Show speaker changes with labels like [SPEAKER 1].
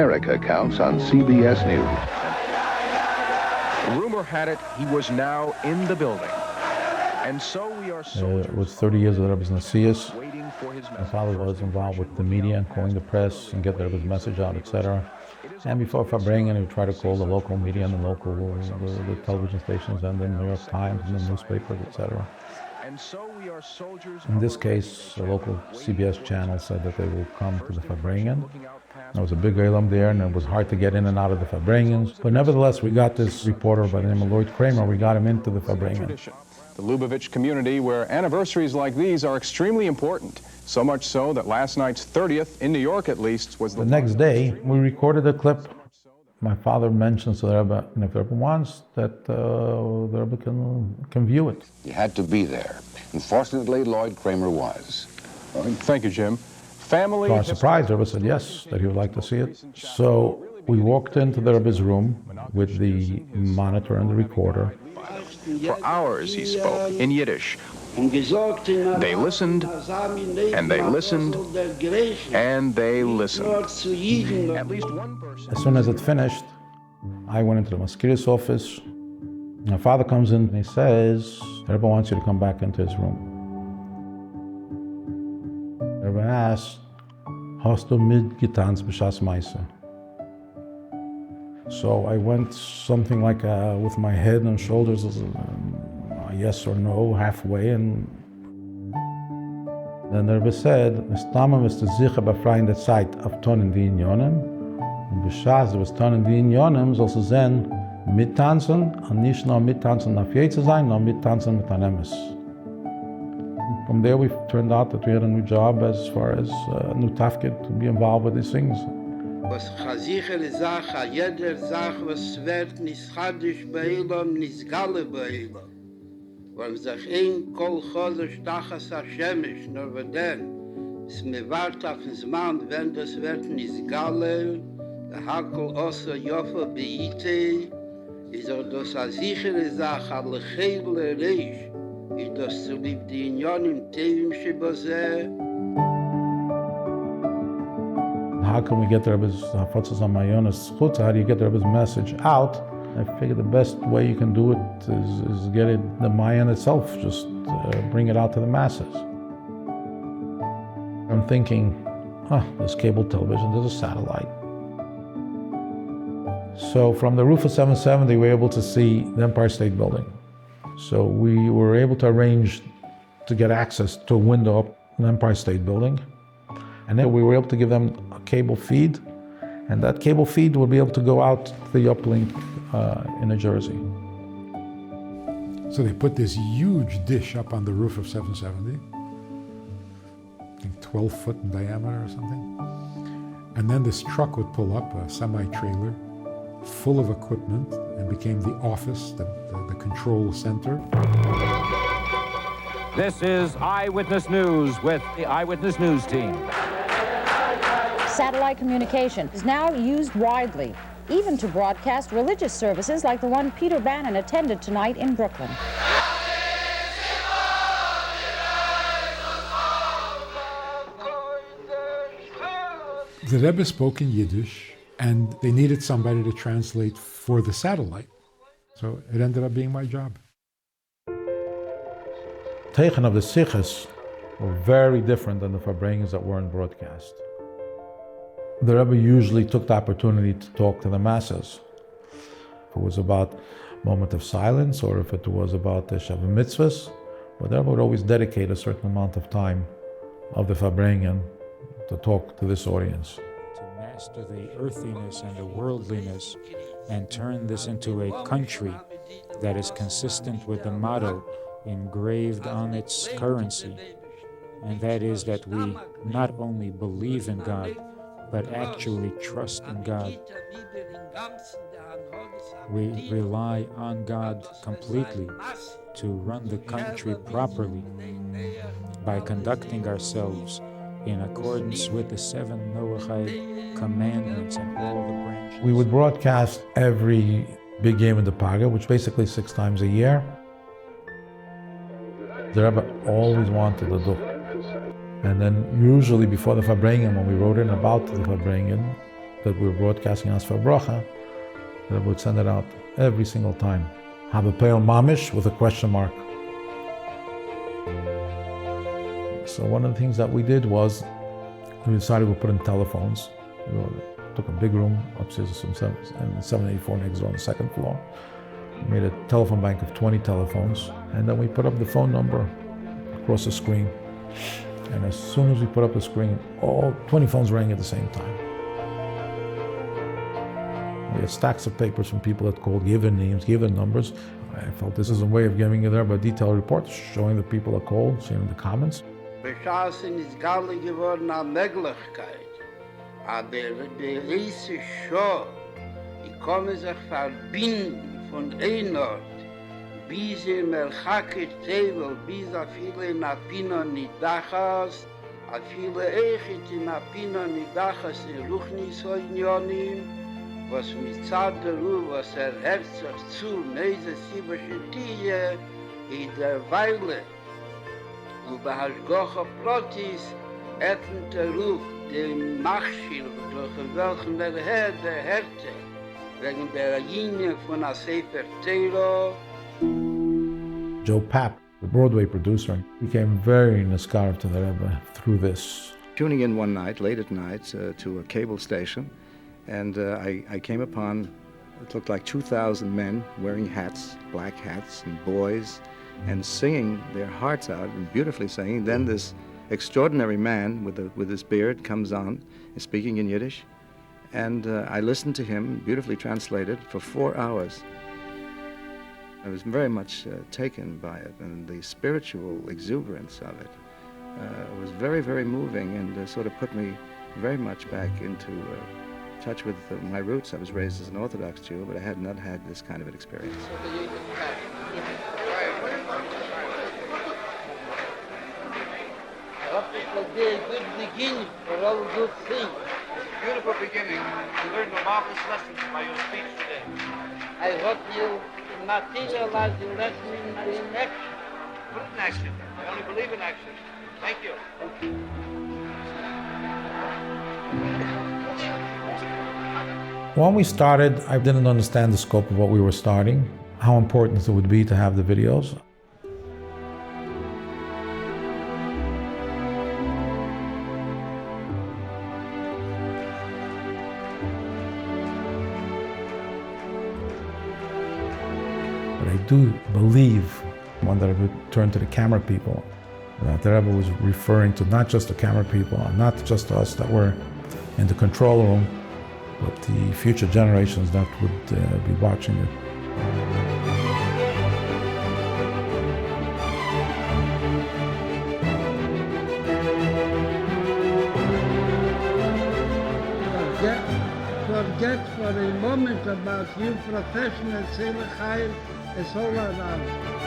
[SPEAKER 1] America counts on CBS News.
[SPEAKER 2] Rumor had it he was now in the building. And so we are
[SPEAKER 3] It was 30 years of the Rebbe's Nasias.
[SPEAKER 2] waiting for his
[SPEAKER 3] My
[SPEAKER 2] message.
[SPEAKER 3] father was involved with the media and calling the press and get the Rebbe's message out, etc. And before Fabringen, he would try to call the local media and the local the television stations and the New York Times and the newspapers, etc.
[SPEAKER 2] And so we are soldiers.
[SPEAKER 3] In this case, the local CBS channel said that they will come to the Fabringen. There was a big elam there, and it was hard to get in and out of the Fabringens. But nevertheless, we got this reporter by the name of Lloyd Kramer. We got him into the Fabringen.
[SPEAKER 4] The Loubavitch community, where anniversaries like these are extremely important. So much so that last night's 30th, in New York at least, was
[SPEAKER 3] The next day, we recorded a clip. My father mentions to the Rebbe, and if the Rebbe wants, that the Rebbe can view it.
[SPEAKER 5] You had to be there. And fortunately, Lloyd Kramer was.
[SPEAKER 4] Thank you, Jim. Family.
[SPEAKER 3] To our surprise, the Rebbe said yes, that he would like to see it. So we walked into the Rebbe's room with the monitor and the recorder.
[SPEAKER 2] For hours he spoke in Yiddish. They listened, and they listened, and they listened. At least one person.
[SPEAKER 3] As soon as it finished, I went into the mosquito's office. My father comes in and he says, the Rebbe wants you to come back into his room. The Rebbe asked, hast du mitgetanzt b'shas Meise? So I went something like with my head and shoulders, yes or no, halfway, and then the Rebbe said, "Stammen ist sicher befreiende Zeit auf Tonnen die Unionen, und b'shas was Tonnen die Unionen soll sie sein mittanzen, und nicht nur mittanzen auf je zu sein, sondern mittanzen mit einem Emes." From there, we turned out that we had a new job as far as a new tafkid to be involved with these things.
[SPEAKER 6] Was chazichere Sach, a jeder Sach, was wird nischadisch beilom, nisgale beilom. Weil sich ein kol chodesh tachas Hashemish, nur wenn es mir wart auf den Zman, wenn das wird nisgale, der Hakel osa Jofa beite, is das a sichere Sach, a lechele Reish, is das zu lieb die Unionen Tevim Shebazeh.
[SPEAKER 3] How can we get the Rebbe's Hafatzas Hamayonis Chutz? How do you get the Rebbe's message out? I figure the best way you can do it is get it, the Mayan itself, just bring it out to the masses. I'm thinking, there's cable television, there's a satellite. So from the roof of 770, we were able to see the Empire State Building. So we were able to arrange to get access to a window up in the Empire State Building. And then we were able to give them a cable feed, and that cable feed would be able to go out to the uplink in New Jersey.
[SPEAKER 7] So they put this huge dish up on the roof of 770, I think 12 foot in diameter or something. And then this truck would pull up, a semi-trailer, full of equipment, and became the office, the control center.
[SPEAKER 8] This is Eyewitness News with the Eyewitness News team.
[SPEAKER 9] Satellite communication is now used widely, even to broadcast religious services like the one Peter Bannon attended tonight in Brooklyn.
[SPEAKER 7] The Rebbe spoke in Yiddish, and they needed somebody to translate for the satellite. So it ended up being my job.
[SPEAKER 3] Teichen of the Sichos were very different than the Fabringens that were in broadcast. The Rebbe usually took the opportunity to talk to the masses. If it was about a moment of silence, or if it was about the Shabbat mitzvahs, but the Rebbe would always dedicate a certain amount of time of the Fabringen to talk to this audience.
[SPEAKER 10] To master the earthiness and the worldliness and turn this into a country that is consistent with the motto engraved on its currency, and that is that we not only believe in God, but actually trust in God. We rely on God completely to run the country properly by conducting ourselves in accordance with the 7 Noachide commandments and all the branches.
[SPEAKER 3] We would broadcast every big game in the Paga, which basically 6 times a year. The Rebbe always wanted to do. And then usually before the Fabringen, when we wrote in about the Fabringen, that we were broadcasting as for bracha, the Rebbe would send it out every single time. Have a pale mamish with a question mark. So one of the things that we did was we decided we'd put in telephones. We took a big room upstairs and 784 next door on the second floor. We made a telephone bank of 20 telephones, and then we put up the phone number across the screen. And as soon as we put up the screen, all 20 phones rang at the same time. We had stacks of papers from people that called, given names, given numbers. I felt this is a way of giving you there a detailed report, showing the people that called, seeing the comments.
[SPEAKER 6] Beschaßen ist Galle geworden eine Möglichkeit. Aber der erste Show, die kommen sich verbinden von einem Ort, bis im Elchake Tevel, bis a viele in Apino Nidachas, a viele Echit in Apino Nidachas in Ruchnis Oinyonim, was mit Zad der Ruh, was Herz sich zu, neise Sibasche Tiye, in der Weile, und bei Hashgocha Plotis, etnet der Ruf, dem Machschil, durch welchen der Härte, wegen der Linie von a Sefer Teiro.
[SPEAKER 3] Joe Papp, the Broadway producer, became very niskar to the Rebbe through this.
[SPEAKER 11] Tuning in one night, late at night, to a cable station, and I came upon, it looked like 2,000 men wearing hats, black hats, and boys, and singing their hearts out, and beautifully singing. Then this extraordinary man with his beard comes on, is speaking in Yiddish, and I listened to him, beautifully translated, for 4 hours. I was very much taken by it, and the spiritual exuberance of it was very, very moving, and sort of put me very much back into touch with my roots. I was raised as an Orthodox Jew, but I had not had this kind of an experience.
[SPEAKER 6] Good beginning for all good things.
[SPEAKER 12] Beautiful beginning. You learned a marvelous lesson by your speech today.
[SPEAKER 6] I hope you materialize the lesson in action.
[SPEAKER 12] Put it in action. I only believe in action. Thank you.
[SPEAKER 3] When we started, I didn't understand the scope of what we were starting, how important it would be to have the videos. But I do believe, when the Rebbe turned to the camera people, that the Rebbe was referring to not just the camera people, and not just us that were in the control room, but the future generations that would be watching it.
[SPEAKER 6] Forget for a moment about you professional Seelachayim, it's all around.